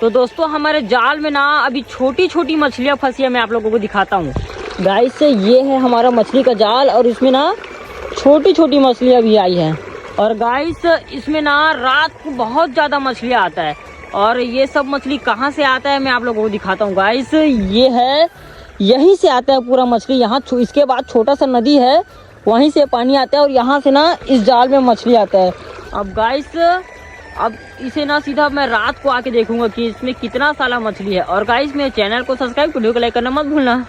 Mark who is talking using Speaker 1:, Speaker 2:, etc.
Speaker 1: तो दोस्तों हमारे जाल में ना अभी छोटी छोटी मछलियाँ फंसी है, मैं आप लोगों को दिखाता हूँ। गाइस ये है हमारा मछली का जाल और इसमें ना छोटी छोटी मछलियाँ भी आई हैं। और गाइस इसमें ना रात को बहुत ज़्यादा मछलियाँ आता है। और ये सब मछली कहाँ से आता है मैं आप लोगों को दिखाता हूँ। गाइस ये है, यहीं से आता है पूरा मछली। यहाँ इसके बाद छोटा सा नदी है, वहीं से पानी आता है और यहाँ से ना इस जाल में मछली आता है। अब गाइस अब इसे ना सीधा मैं रात को आके देखूंगा कि इसमें कितना सारा मछली है। और गाइस मेरे चैनल को सब्सक्राइब, वीडियो को लाइक करना मत भूलना।